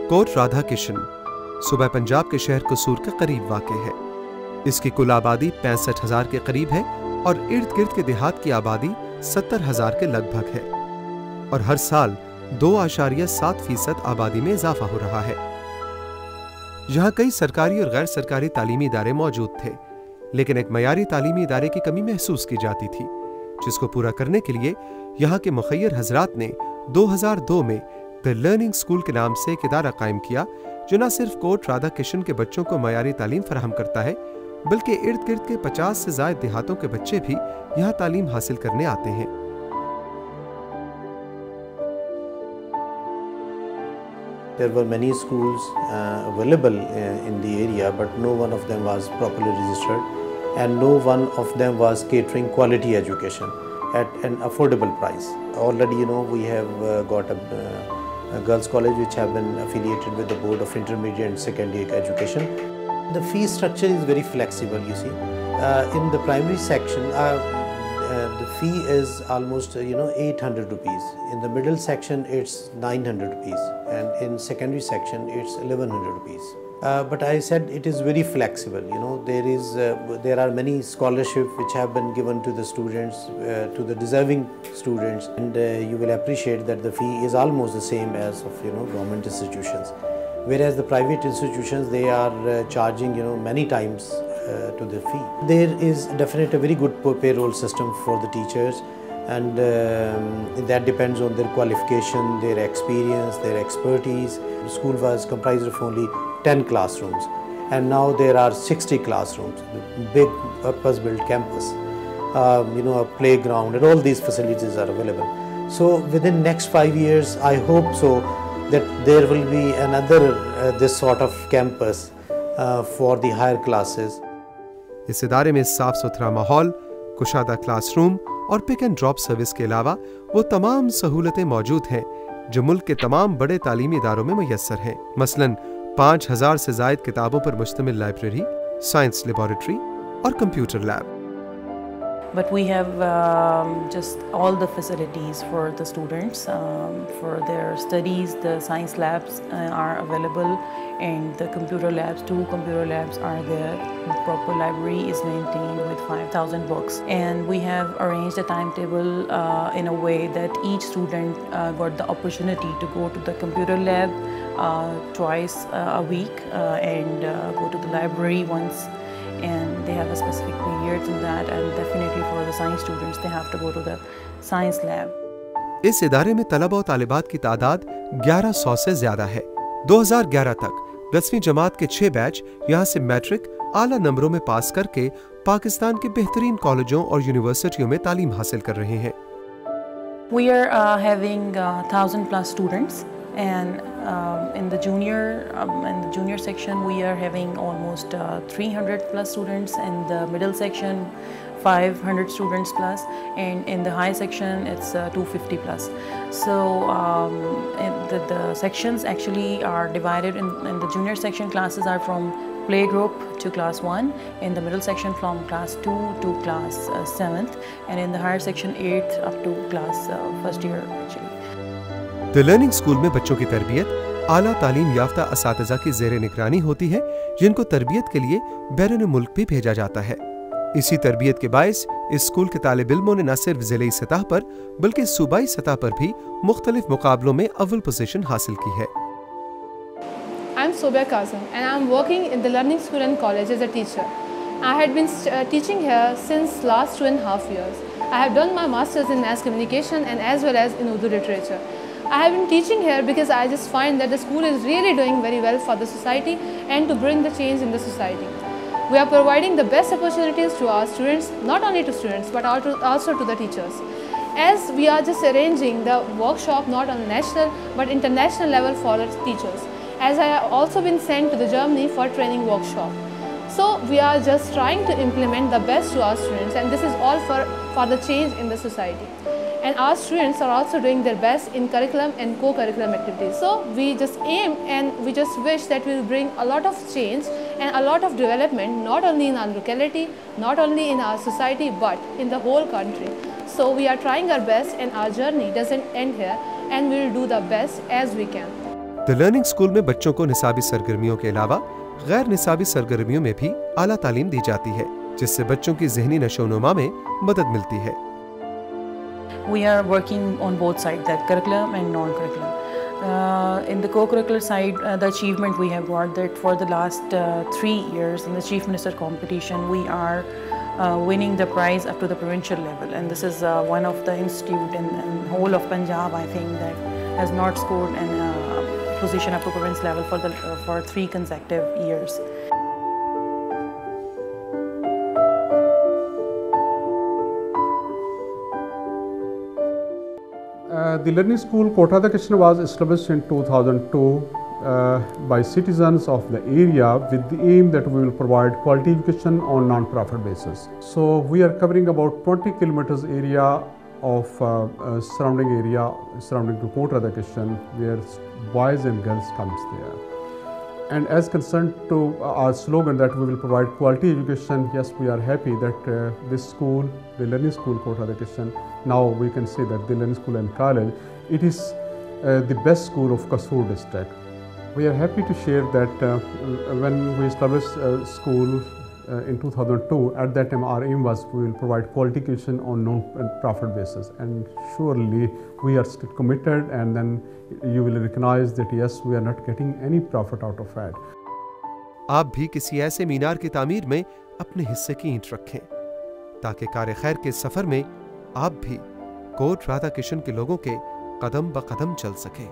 Coat Radha Kishan सूबा पंजाब के शहर कसूर के करीब वाक़ है। इसकी कुल आबादी 65,000 के करीब है और इर्द गिर्द के देहात की आबादी 70,000 के लगभग है और हर साल 2.7% आबादी में इजाफा हो रहा है। यहाँ कई सरकारी और गैर सरकारी तालीमी इदारे मौजूद थे, लेकिन एक मयारी तालीमी इदारे की कमी महसूस की जाती थी, जिसको पूरा करने के लिए यहाँ के मुखय्यर हजरात ने 2002 में द लर्निंग स्कूल के नाम से एक इदारा कायम किया, जो न सिर्फ कोट राधा किशन के बच्चों को मयारी तालीम फराहम करता है, बल्कि इर्द गिर्द के 50 से ज़ायद देहातों के बच्चे भी यहाँ तालीम हासिल करने आते हैं। There were many schools available in the area, but no one of them was properly registered and no one of them was catering quality education at an affordable price. Already, we have got a girls' college which have been affiliated with the Board of Intermediate and Secondary Education. The fee structure is very flexible, you see. In the primary section, the fee is almost 800 rupees. In the middle section it's 900 rupees and in secondary section it's 1100 rupees. But I said it is very flexible. There are many scholarships which have been given to the students, to the deserving students, and you will appreciate that the fee is almost the same as of government institutions. Whereas the private institutions, they are charging many times to the fee. There is definitely a very good payroll system for the teachers, and that depends on their qualification, their experience, their expertise. The school was comprised of only 10 classrooms, and now there are 60 classrooms, big purpose-built campus, a playground, and all these facilities are available. So within next 5 years, I hope so that there will be another this sort of campus for the higher classes. इस इदारे में साफ सुथरा माहौल, कुशादा classroom और pick and drop service के अलावा वो तमाम सहूलतें मौजूद हैं जो मुल्क के तमाम बड़े तालीमी इदारों में मुयस्सर हैं। मसलन 5,000 से ज़ायद किताबों पर मुश्तमिल लाइब्रेरी, साइंस लेबॉरेटरी और computer lab. But we have just all the facilities for the students for their studies. The science labs are available, and the computer labs, 2 computer labs are there. The proper library is maintained with 5,000 books, and we have arranged a timetable in a way that each student got the opportunity to go to the computer lab twice a week and go to the library once. And they have a specific periods in that, and definitely for the science students they have to go to the science lab. इस इदारे में तलबा और तालिबात की तादाद 1100 से ज्यादा है। 2011 तक 10वीं जमात के 6 बैच यहाँ से मैट्रिक आला नंबरों में पास करके पाकिस्तान के बेहतरीन कॉलेजों और यूनिवर्सिटियों में तालीम हासिल कर रहे हैं। We are having 1,000+ students, and in the junior section we are having almost 300+ students. In the middle section 500 students plus, and in the high section it's 250+. So the sections actually are divided in the junior section. Classes are from playgroup to class 1, in the middle section from class 2 to class 7th, and in the higher section 8th up to class 1st year actually. The learning school में बच्चों की तरबियत आला तालीम याफ्ता असातिज़ा की ज़ेरे निगरानी होती है, जिनको तरबियत के लिए बैरून मुल्क भी भेजा जाता है। इसी तरबियत के बायस इस स्कूल के तालिब इल्मों ने न सिर्फ ज़िले सतह पर बल्कि सूबाई सतह पर भी मुख्तलिफ मुकाबलों में अव्वल पोजीशन हासिल की है। I'm Sobia Kazim and I'm working in the Learning School and College as a teacher. I had been teaching here since last 2.5 years. I have done my masters in mass communication and as well as in Urdu literature. I have been teaching here because I just find that the school is really doing very well for the society and to bring the change in the society. We are providing the best opportunities to our students, not only to students but also to the teachers. As we are just arranging the workshop not on national but international level for the teachers. As I have also been sent to the Germany for training workshop. So we are just trying to implement the best to our students, and this is all for the change in the society. And our students are also doing their best in curriculum and co-curriculum activities. So we just aim and we just wish that we will bring a lot of change and a lot of development, not only in our locality, not only in our society, but in the whole country. So we are trying our best, and our journey doesn't end here, and we will do the best as we can. The learning school में बच्चों को निसाबी सरगर्मियों के अलावा गैर निसाबी सरगर्मियों में भी आला तालीम दी जाती है, जिससे बच्चों की ज़हनी नशोनुमा में मदद मिलती है। We are working on both sides, that curriculum and non-curriculum. In the co-curricular side, the achievement we have got that for the last 3 years in the Chief Minister competition, we are winning the prize up to the provincial level, and this is one of the institute in whole of Punjab, I think, that has not scored in position up to province level for 3 consecutive years. The Learning School Kota Education was established in 2002 by citizens of the area with the aim that we will provide quality education on non-profit basis. So we are covering about 20 kilometers area of surrounding to Kota Education, where boys and girls comes there. And as concerned to our slogan that we will provide quality education, yes, we are happy that this school, the Learning School Kota Education, now we can say that the Learning School and College, it is the best school of Kasur district. We are happy to share that when we established school in 2002, at that time our aim was we will provide quality education on non-profit basis, and surely we are still committed, and then you will recognize that yes, we are not getting any profit out of it. आप भी किसी ऐसे मीनार की तामीर में अपने हिस्से की ईंट रखें, ताकि कार खैर के सफर में आप भी कोट राधा किशन के लोगों के कदम ब कदम चल सकें।